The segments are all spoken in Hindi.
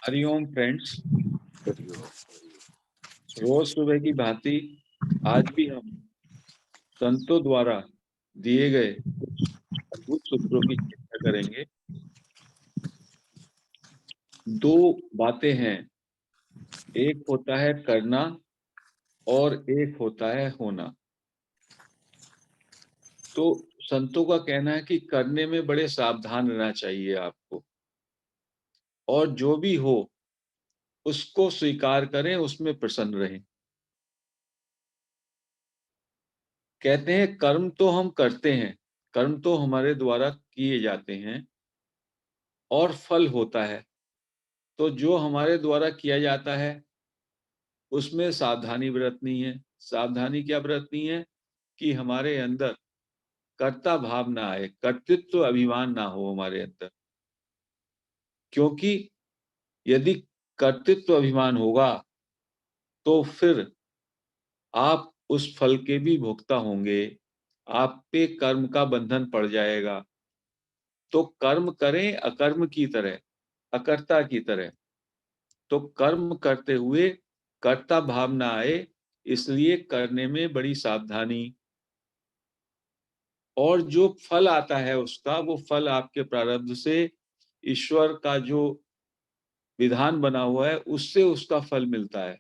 हरिओम फ्रेंड्स। रोज सुबह की भांति आज भी हम संतों द्वारा दिए गए कुछ अद्भुत सूत्रों की चर्चा करेंगे। दो बातें हैं, एक होता है करना और एक होता है होना। तो संतों का कहना है कि करने में बड़े सावधान रहना चाहिए आपको, और जो भी हो उसको स्वीकार करें, उसमें प्रसन्न रहें। कहते हैं कर्म तो हम करते हैं, कर्म तो हमारे द्वारा किए जाते हैं और फल होता है। तो जो हमारे द्वारा किया जाता है उसमें सावधानी बरतनी है। सावधानी क्या बरतनी है कि हमारे अंदर कर्ता भाव ना आए, कर्तृत्व अभिमान ना हो हमारे अंदर। क्योंकि यदि कर्तृत्व अभिमान होगा तो फिर आप उस फल के भी भोक्ता होंगे, आप पे कर्म का बंधन पड़ जाएगा। तो कर्म करें अकर्म की तरह, अकर्ता की तरह। तो कर्म करते हुए कर्ता भाव ना आए, इसलिए करने में बड़ी सावधानी। और जो फल आता है उसका, वो फल आपके प्रारब्ध से, ईश्वर का जो विधान बना हुआ है उससे उसका फल मिलता है।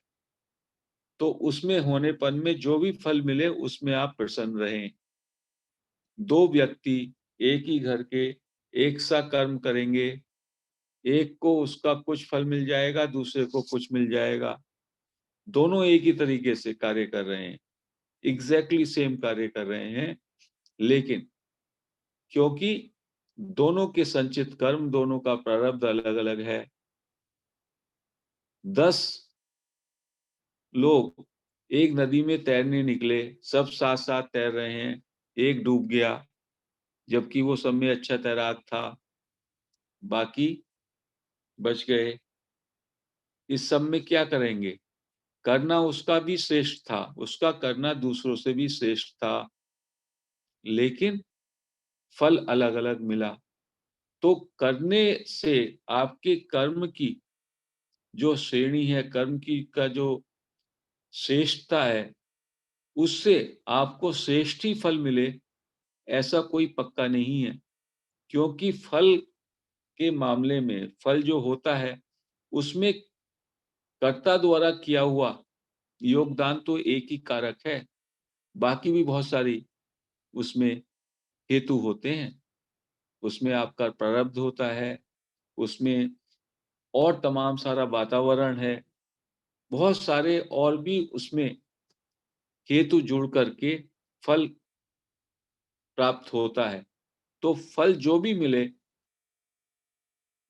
तो उसमें होनेपन में जो भी फल मिले उसमें आप प्रसन्न रहें। दो व्यक्ति एक ही घर के एक सा कर्म करेंगे, एक को उसका कुछ फल मिल जाएगा, दूसरे को कुछ मिल जाएगा। दोनों एक ही तरीके से कार्य कर रहे हैं, एग्जैक्टली सेम कार्य कर रहे हैं, लेकिन क्योंकि दोनों के संचित कर्म, दोनों का प्रारब्ध अलग अलग है। 10 लोग एक नदी में तैरने निकले, सब साथ साथ तैर रहे हैं, एक डूब गया जबकि वो सब में अच्छा तैराक था, बाकी बच गए। इस सब में क्या करेंगे? करना उसका भी श्रेष्ठ था, उसका करना दूसरों से भी श्रेष्ठ था, लेकिन फल अलग अलग मिला। तो करने से आपके कर्म की जो श्रेणी है, कर्म की का जो श्रेष्ठता है, उससे आपको श्रेष्ठ ही फल मिले ऐसा कोई पक्का नहीं है। क्योंकि फल के मामले में, फल जो होता है उसमें कर्ता द्वारा किया हुआ योगदान तो एक ही कारक है, बाकी भी बहुत सारी उसमें हेतु होते हैं। उसमें आपका प्रारब्ध होता है, उसमें और तमाम सारा वातावरण है, बहुत सारे और भी उसमें हेतु जुड़ करके फल प्राप्त होता है। तो फल जो भी मिले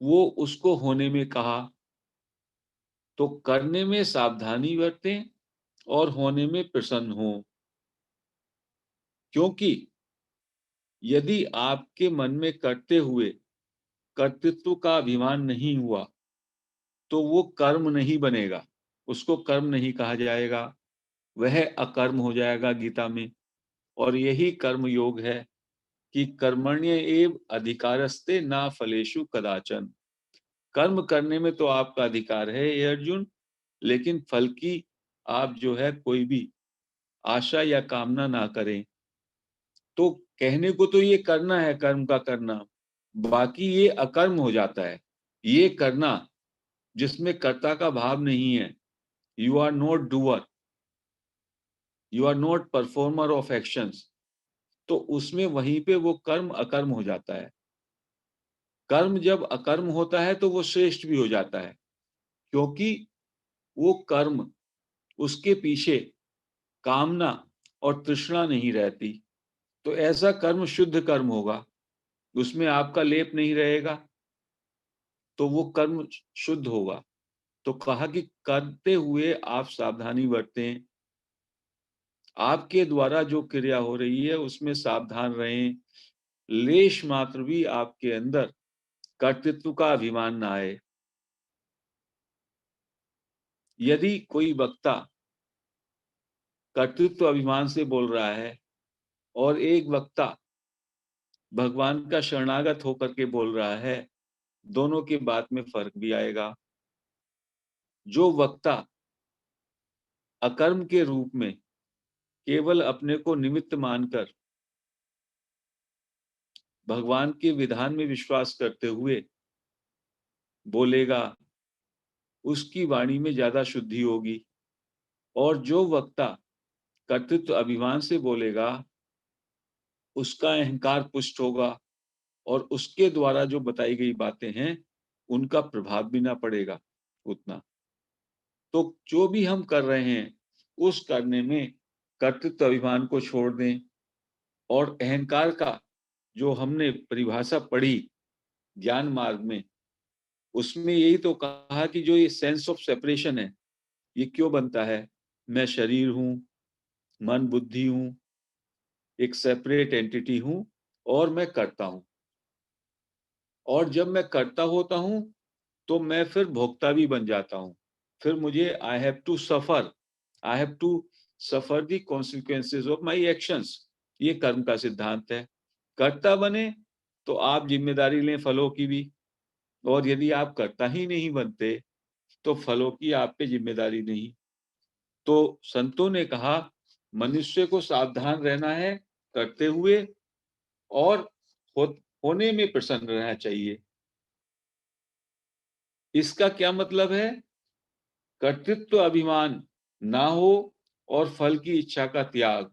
वो उसको होने में कहा। तो करने में सावधानी बरतें और होने में प्रसन्न हो। क्योंकि यदि आपके मन में करते हुए कर्तृत्व का अभिमान नहीं हुआ तो वो कर्म नहीं बनेगा, उसको कर्म नहीं कहा जाएगा, वह अकर्म हो जाएगा गीता में। और यही कर्म योग है कि कर्मण्य एव अधिकारस्ते ना फलेषु कदाचन। कर्म करने में तो आपका अधिकार है ये अर्जुन, लेकिन फल की आप जो है कोई भी आशा या कामना ना करें। तो कहने को तो ये करना है, कर्म का करना, बाकी ये अकर्म हो जाता है। ये करना जिसमें कर्ता का भाव नहीं है, you are not doer, you are not performer of actions, तो उसमें वहीं पे वो कर्म अकर्म हो जाता है। कर्म जब अकर्म होता है तो वो श्रेष्ठ भी हो जाता है, क्योंकि वो कर्म, उसके पीछे कामना और तृष्णा नहीं रहती। तो ऐसा कर्म शुद्ध कर्म होगा, उसमें आपका लेप नहीं रहेगा, तो वो कर्म शुद्ध होगा। तो कहा कि करते हुए आप सावधानी बरतें, आपके द्वारा जो क्रिया हो रही है उसमें सावधान रहें, लेश मात्र भी आपके अंदर कर्तृत्व का अभिमान ना आए। यदि कोई वक्ता कर्तृत्व अभिमान से बोल रहा है और एक वक्ता भगवान का शरणागत होकर के बोल रहा है, दोनों की बात में फर्क भी आएगा। जो वक्ता अकर्म के रूप में केवल अपने को निमित्त मानकर भगवान के विधान में विश्वास करते हुए बोलेगा, उसकी वाणी में ज्यादा शुद्धि होगी। और जो वक्ता कर्तृत्व अभिमान से बोलेगा, उसका अहंकार पुष्ट होगा और उसके द्वारा जो बताई गई बातें हैं उनका प्रभाव भी ना पड़ेगा उतना। तो जो भी हम कर रहे हैं उस करने में कर्तृत्व अभिमान को छोड़ दें और अहंकार का जो हमने परिभाषा पढ़ी ज्ञान मार्ग में, उसमें यही तो कहा कि जो ये सेंस ऑफ सेपरेशन है ये क्यों बनता है। मैं शरीर हूं, मन बुद्धि हूं, एक सेपरेट एंटिटी हूं और मैं करता हूं। और जब मैं करता होता हूं तो मैं फिर भोक्ता भी बन जाता हूं। फिर मुझे I have to suffer the consequences of my actions. ये कर्म का सिद्धांत है। कर्ता बने तो आप जिम्मेदारी लें फलों की भी, और यदि आप कर्ता ही नहीं बनते तो फलों की आप पे जिम्मेदारी नहीं। तो संतों ने कहा मनुष्य को सावधान रहना है करते हुए, और हो, होने में प्रसन्न रहना चाहिए। इसका क्या मतलब है? कर्तृत्व अभिमान ना हो और फल की इच्छा का त्याग,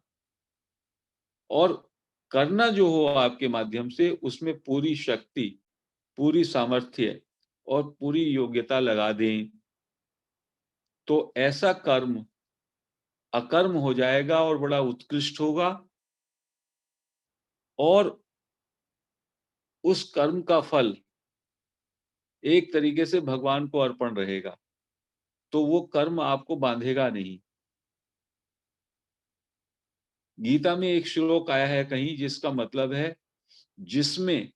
और करना जो हो आपके माध्यम से उसमें पूरी शक्ति, पूरी सामर्थ्य और पूरी योग्यता लगा दें, तो ऐसा कर्म अकर्म हो जाएगा और बड़ा उत्कृष्ट होगा। और उस कर्म का फल एक तरीके से भगवान को अर्पण रहेगा, तो वो कर्म आपको बांधेगा नहीं। गीता में एक श्लोक आया है कहीं जिसका मतलब है जिसमें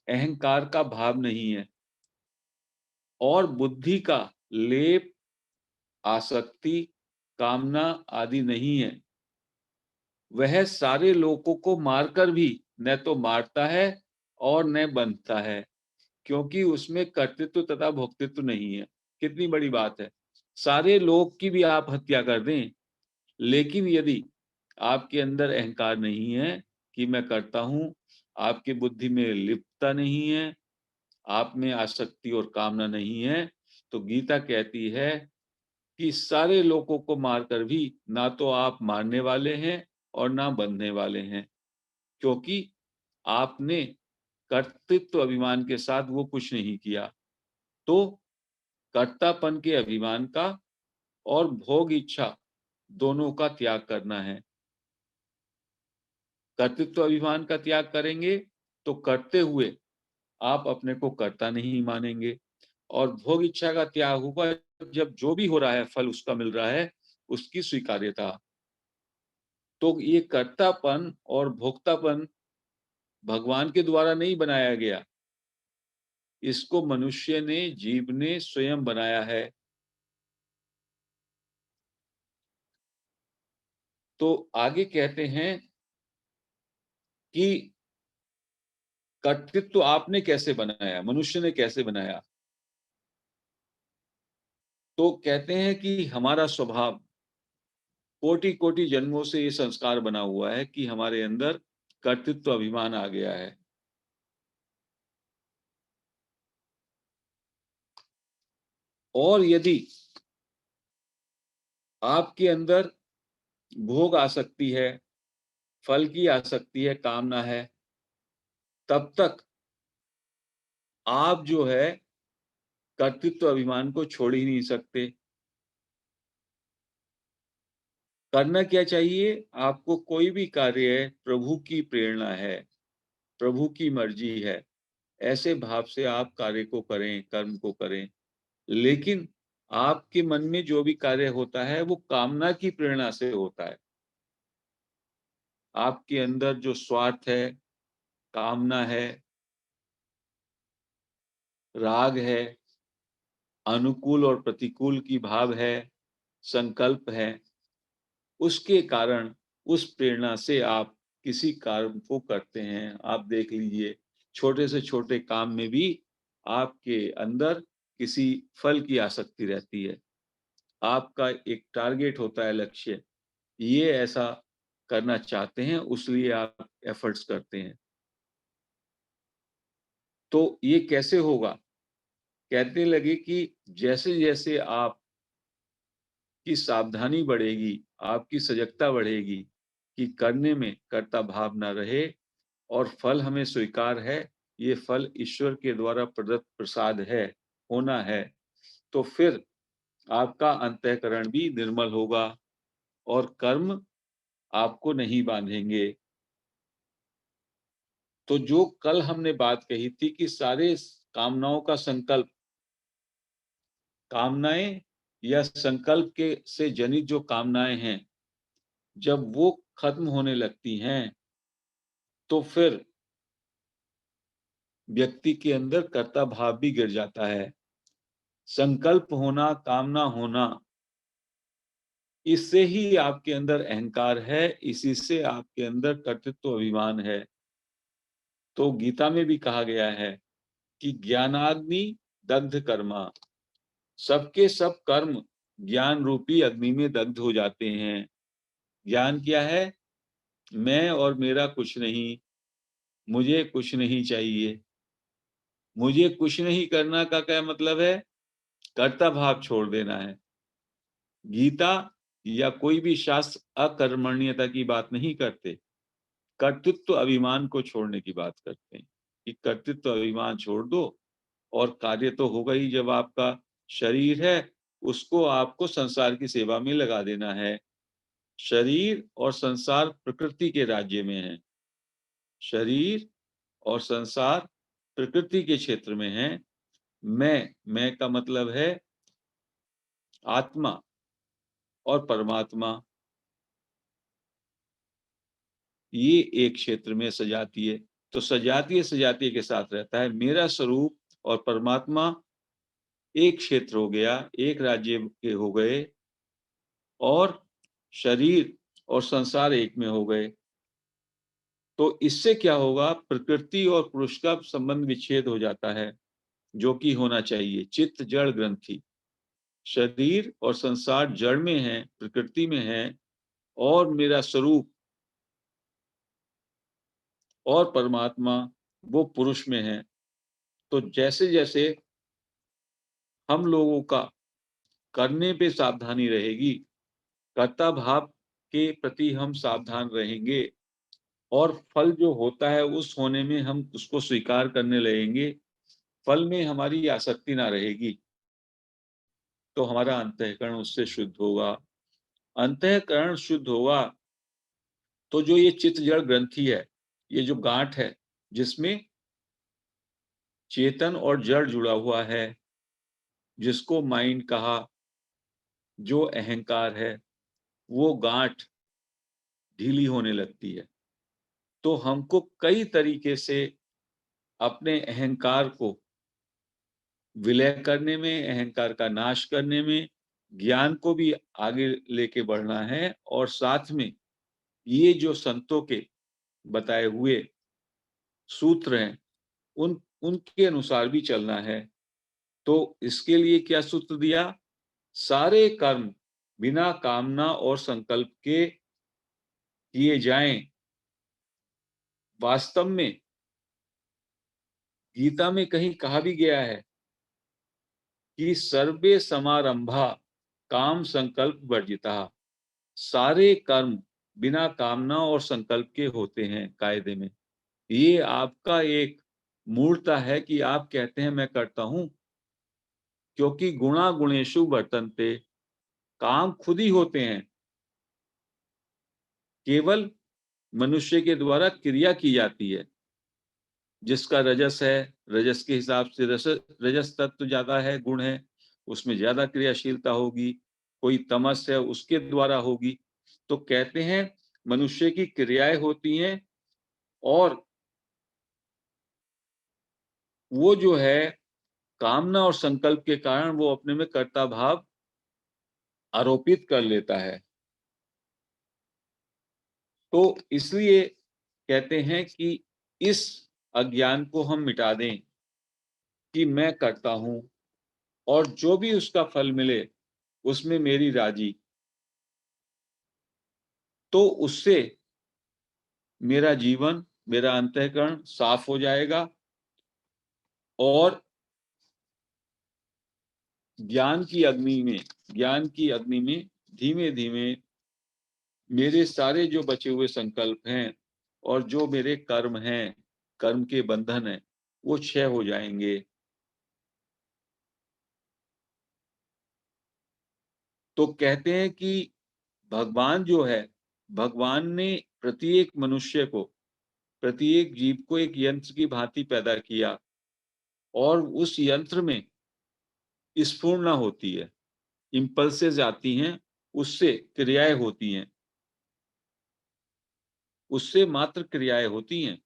अहंकार का भाव नहीं है और बुद्धि का लेप, आसक्ति, कामना आदि नहीं है, वह सारे लोगों को मारकर भी न तो मारता है और न बंधता है, क्योंकि उसमें कर्तृत्व तथा भोक्तृत्व नहीं है। कितनी बड़ी बात है। सारे लोग की भी आप हत्या कर दें, लेकिन यदि आपके अंदर अहंकार नहीं है कि मैं करता हूं, आपकी बुद्धि में लिप्तता नहीं है, आप में आसक्ति और कामना नहीं है, तो गीता कहती है कि सारे लोगों को मारकर भी ना तो आप मारने वाले हैं और ना बंधने वाले हैं, क्योंकि आपने कर्तृत्व अभिमान के साथ वो कुछ नहीं किया। तो कर्तापन के अभिमान का और भोग इच्छा दोनों का त्याग करना है। कर्तृत्व अभिमान का त्याग करेंगे तो करते हुए आप अपने को कर्ता नहीं मानेंगे, और भोग इच्छा का त्याग होगा जब जो भी हो रहा है फल उसका मिल रहा है, उसकी स्वीकार्यता। तो ये कर्तापन और भोक्तापन भगवान के द्वारा नहीं बनाया गया, इसको मनुष्य ने, जीव ने स्वयं बनाया है। तो आगे कहते हैं कि कर्तृत्व आपने कैसे बनाया, मनुष्य ने कैसे बनाया। तो कहते हैं कि हमारा स्वभाव कोटि कोटि जन्मों से ये संस्कार बना हुआ है कि हमारे अंदर कर्तृत्व अभिमान आ गया है। और यदि आपके अंदर भोग आसक्ति है, फल की आसक्ति है, कामना है, तब तक आप जो है कर्तृत्व अभिमान को छोड़ ही नहीं सकते। करना क्या चाहिए? आपको कोई भी कार्य है, प्रभु की प्रेरणा है, प्रभु की मर्जी है, ऐसे भाव से आप कार्य को करें, कर्म को करें। लेकिन आपके मन में जो भी कार्य होता है वो कामना की प्रेरणा से होता है। आपके अंदर जो स्वार्थ है, कामना है, राग है, अनुकूल और प्रतिकूल की भाव है, संकल्प है, उसके कारण उस प्रेरणा से आप किसी कार्य को करते हैं। आप देख लीजिए, छोटे से छोटे काम में भी आपके अंदर किसी फल की आसक्ति रहती है। आपका एक टारगेट होता है, लक्ष्य, ये ऐसा करना चाहते हैं, उसलिए आप एफर्ट्स करते हैं। तो ये कैसे होगा? कहने लगे कि जैसे-जैसे आपकी सावधानी बढ़ेगी, आपकी सजगता बढ़ेगी कि करने में कर्ता भाव ना रहे और फल हमें स्वीकार है, ये फल ईश्वर के द्वारा प्रदत्त प्रसाद है, होना है, तो फिर आपका अंतःकरण भी निर्मल होगा और कर्म आपको नहीं बांधेंगे। तो जो कल हमने बात कही थी कि सारे कामनाओं का संकल्प, कामनाएं या संकल्प के से जनित जो कामनाएं हैं, जब वो खत्म होने लगती हैं, तो फिर व्यक्ति के अंदर कर्ता भाव भी गिर जाता है। संकल्प होना, कामना होना, इससे ही आपके अंदर अहंकार है, इसी से आपके अंदर कर्तृत्व अभिमान है। तो गीता में भी कहा गया है कि ज्ञानाग्नि दग्ध कर्मा, सबके सब कर्म ज्ञान रूपी अग्नि में दग्ध हो जाते हैं। ज्ञान क्या है? मैं और मेरा कुछ नहीं, मुझे कुछ नहीं चाहिए। मुझे कुछ नहीं करना का क्या मतलब है? कर्ता भाव छोड़ देना है। गीता या कोई भी शास्त्र अकर्मण्यता की बात नहीं करते, कर्तृत्व अभिमान को छोड़ने की बात करते हैं कि कर्तृत्व अभिमान छोड़ दो और कार्य तो होगा ही। जब आपका शरीर है, उसको आपको संसार की सेवा में लगा देना है। शरीर और संसार प्रकृति के राज्य में है। शरीर और संसार प्रकृति के क्षेत्र में है। मैं का मतलब है आत्मा और परमात्मा, ये एक क्षेत्र में सजातीय। तो सजातीय सजातीय के साथ रहता है। मेरा स्वरूप और परमात्मा एक क्षेत्र हो गया, एक राज्य के हो गए, और शरीर और संसार एक में हो गए। तो इससे क्या होगा? प्रकृति और पुरुष का संबंध विच्छेद हो जाता है, जो कि होना चाहिए। चित्त जड़ ग्रंथि, शरीर और संसार जड़ में है, प्रकृति में है, और मेरा स्वरूप और परमात्मा वो पुरुष में है। तो जैसे जैसे हम लोगों का करने पे सावधानी रहेगी, कर्ता भाव के प्रति हम सावधान रहेंगे, और फल जो होता है उस होने में हम उसको स्वीकार करने लगेंगे, फल में हमारी आसक्ति ना रहेगी, तो हमारा अंतःकरण उससे शुद्ध होगा। अंतःकरण शुद्ध होगा तो जो ये चित्त जड़ ग्रंथि है, ये जो गांठ है जिसमें चेतन और जड़ जुड़ा हुआ है, जिसको माइंड कहा, जो अहंकार है, वो गांठ ढीली होने लगती है। तो हमको कई तरीके से अपने अहंकार को विलय करने में, अहंकार का नाश करने में, ज्ञान को भी आगे लेके बढ़ना है, और साथ में ये जो संतों के बताए हुए सूत्र हैं, उनके अनुसार भी चलना है। तो इसके लिए क्या सूत्र दिया? सारे कर्म बिना कामना और संकल्प के किए जाएं। वास्तव में गीता में कहीं कहा भी गया है कि सर्वे समारंभा काम संकल्प वर्जिता। सारे कर्म बिना कामना और संकल्प के होते हैं कायदे में। ये आपका एक मूर्ता है कि आप कहते हैं मैं करता हूं, क्योंकि गुणा गुणेशु वर्तन्ते, काम खुद ही होते हैं, केवल मनुष्य के द्वारा क्रिया की जाती है। जिसका रजस है, रजस के हिसाब से रजस तत्व ज्यादा है, गुण है, उसमें ज्यादा क्रियाशीलता होगी। कोई तमस है, उसके द्वारा होगी। तो कहते हैं मनुष्य की क्रियाएं होती हैं, और वो जो है कामना और संकल्प के कारण वो अपने में कर्ता भाव आरोपित कर लेता है। तो इसलिए कहते हैं कि इस अज्ञान को हम मिटा दें कि मैं करता हूं, और जो भी उसका फल मिले उसमें मेरी राजी, तो उससे मेरा जीवन, मेरा अंतःकरण साफ हो जाएगा और ज्ञान की अग्नि में धीमे धीमे मेरे सारे जो बचे हुए संकल्प हैं और जो मेरे कर्म हैं, कर्म के बंधन हैं, वो क्षय हो जाएंगे। तो कहते हैं कि भगवान जो है, भगवान ने प्रत्येक मनुष्य को, प्रत्येक जीव को एक यंत्र की भांति पैदा किया और उस यंत्र में स्फुरना होती है, इम्पल्सेस आती हैं, उससे क्रियाएं होती हैं, उससे मात्र क्रियाएं होती हैं।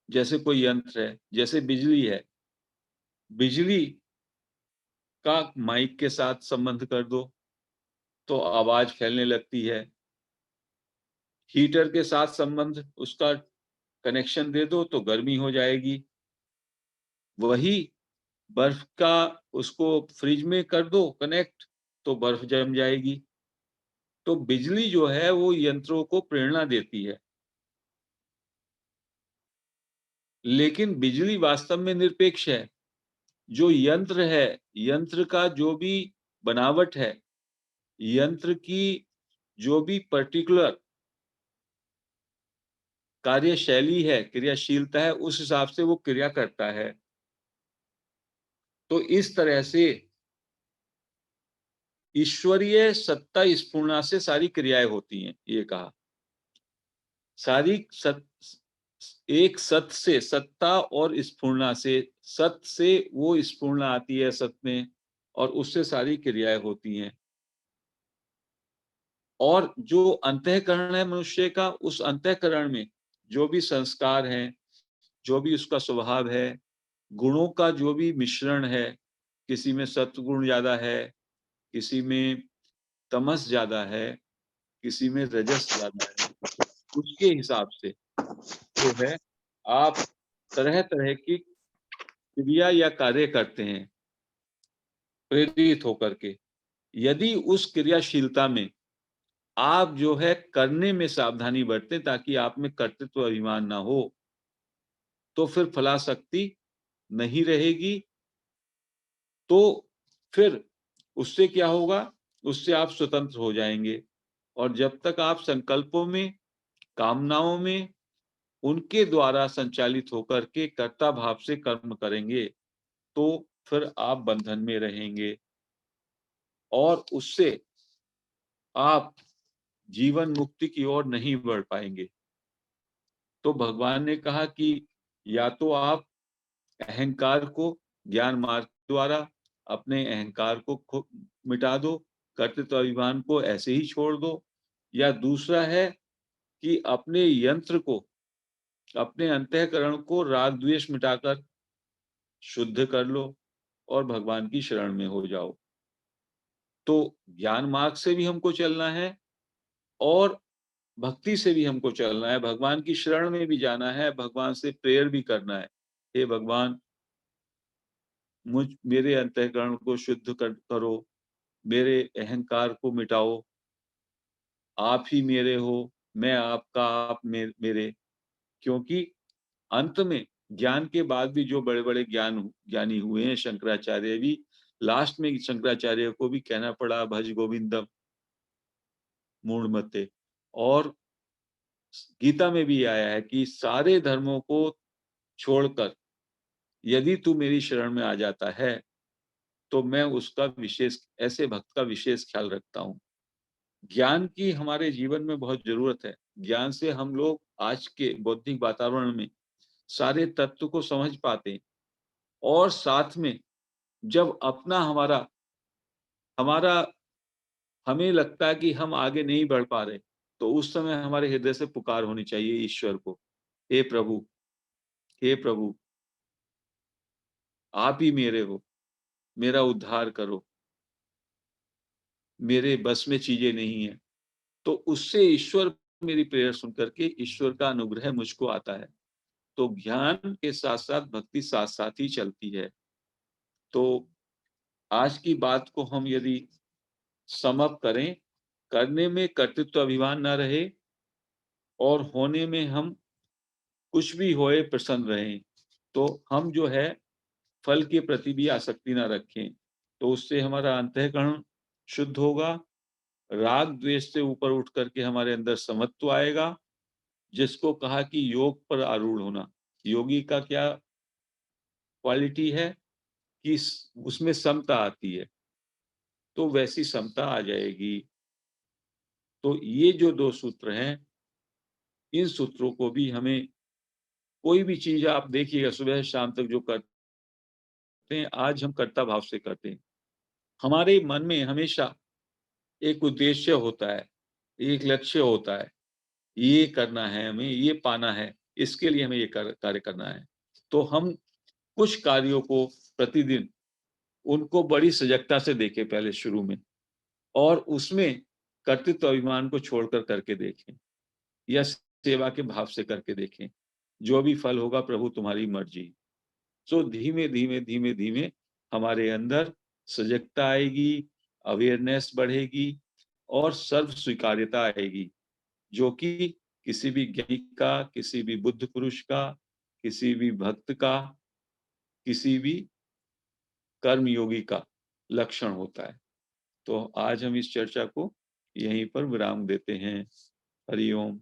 जैसे कोई यंत्र है, जैसे बिजली है, बिजली का माइक के साथ संबंध कर दो तो आवाज फैलने लगती है। हीटर के साथ संबंध, उसका कनेक्शन दे दो तो गर्मी हो जाएगी। वही बर्फ का उसको फ्रिज में कर दो कनेक्ट तो बर्फ जम जाएगी। तो बिजली जो है वो यंत्रों को प्रेरणा देती है, लेकिन बिजली वास्तव में निरपेक्ष है। जो यंत्र है, यंत्र का जो भी बनावट है, यंत्र की जो भी पर्टिकुलर कार्यशैली है, क्रियाशीलता है, उस हिसाब से वो क्रिया करता है। तो इस तरह से ईश्वरीय सत्ता स्फूर्णा से सारी क्रियाएं होती हैं, ये कहा। सारी सत, एक सत से, सत्ता और स्फूर्णा से, सत से वो स्फूर्णा आती है सत में और उससे सारी क्रियाएं होती हैं। और जो अंतःकरण है मनुष्य का, उस अंतःकरण में जो भी संस्कार हैं, जो भी उसका स्वभाव है, गुणों का जो भी मिश्रण है, किसी में सत्वगुण ज्यादा है, किसी में तमस ज्यादा है, किसी में रजस ज्यादा है, उसके हिसाब से जो है आप तरह तरह की क्रिया या कार्य करते हैं प्रेरित होकर के। यदि उस क्रियाशीलता में आप जो है करने में सावधानी बरतें ताकि आप में कर्तृत्व अभिमान ना हो, तो फिर फलाशक्ति नहीं रहेगी। तो फिर उससे क्या होगा, उससे आप स्वतंत्र हो जाएंगे। और जब तक आप संकल्पों में, कामनाओं में, उनके द्वारा संचालित होकर के कर्ता भाव से कर्म करेंगे, तो फिर आप बंधन में रहेंगे और उससे आप जीवन मुक्ति की ओर नहीं बढ़ पाएंगे। तो भगवान ने कहा कि या तो आप अहंकार को ज्ञान मार्ग द्वारा अपने अहंकार को मिटा दो, कर्तृत्व अभिमान को ऐसे ही छोड़ दो, या दूसरा है कि अपने यंत्र को, अपने अंतःकरण को राग द्वेष मिटाकर शुद्ध कर लो और भगवान की शरण में हो जाओ। तो ज्ञान मार्ग से भी हमको चलना है और भक्ति से भी हमको चलना है, भगवान की शरण में भी जाना है, भगवान से प्रेयर भी करना है। हे भगवान, मेरे अंतःकरण को शुद्ध करो, मेरे अहंकार को मिटाओ, आप ही मेरे हो, मैं आपका, आप मेरे। क्योंकि अंत में ज्ञान के बाद भी जो बड़े बड़े ज्ञानी हुए हैं, शंकराचार्य भी, लास्ट में शंकराचार्य को भी कहना पड़ा भज गोविंदम मूढ़मते। और गीता में भी आया है कि सारे धर्मों को छोड़कर यदि तू मेरी शरण में आ जाता है तो मैं उसका विशेष, ऐसे भक्त का विशेष ख्याल रखता हूँ। ज्ञान की हमारे जीवन में बहुत जरूरत है। ज्ञान से हम लोग आज के बौद्धिक वातावरण में सारे तत्व को समझ पाते हैं और साथ में जब अपना हमारा हमारा हमें लगता है कि हम आगे नहीं बढ़ पा रहे, तो उस समय हमारे हृदय से पुकार होनी चाहिए ईश्वर को, हे प्रभु, हे प्रभु, आप ही मेरे हो, मेरा उद्धार करो, मेरे बस में चीजें नहीं है। तो उससे ईश्वर मेरी प्रेयर सुन करके ईश्वर का अनुग्रह मुझको आता है। तो ज्ञान के साथ साथ भक्ति साथ साथ ही चलती है। तो आज की बात को हम यदि सम अप करें, करने में कर्तृत्व अभिमान ना रहे और होने में हम कुछ भी होए प्रसन्न रहें, तो हम जो है फल के प्रति भी आसक्ति ना रखें, तो उससे हमारा अंतःकरण शुद्ध होगा, राग द्वेष से ऊपर उठ करके हमारे अंदर समत्व आएगा, जिसको कहा कि योग पर आरूढ़ होना। योगी का क्या क्वालिटी है कि उसमें समता आती है, तो वैसी समता आ जाएगी। तो ये जो 2 सूत्र हैं, इन सूत्रों को भी हमें कोई भी चीज़ आप देखिएगा सुबह से शाम तक जो करते हैं, आज हम कर्ता भाव से करते हैं। हमारे मन में हमेशा एक उद्देश्य होता है, एक लक्ष्य होता है, ये करना है हमें, ये पाना है, इसके लिए हमें ये कार्य करना है। तो हम कुछ कार्यों को प्रतिदिन उनको बड़ी सजगता से देखें पहले शुरू में और उसमें कर्तृत्व अभिमान को छोड़कर करके देखें या सेवा के भाव से करके देखें। जो भी फल होगा प्रभु तुम्हारी मर्ज़ी। सो धीमे-धीमे, धीमे-धीमे हमारे अंदर सजगता आएगी, अवेयरनेस बढ़ेगी और सर्व स्वीकार्यता आएगी, जो कि किसी भी ज्ञानी का, किसी भी बुद्ध पुरुष का, किसी भी भक्त का, किसी भी कर्मयोगी का लक्षण होता है। तो आज हम इस चर्चा को यहीं पर विराम देते हैं। हरि ओम।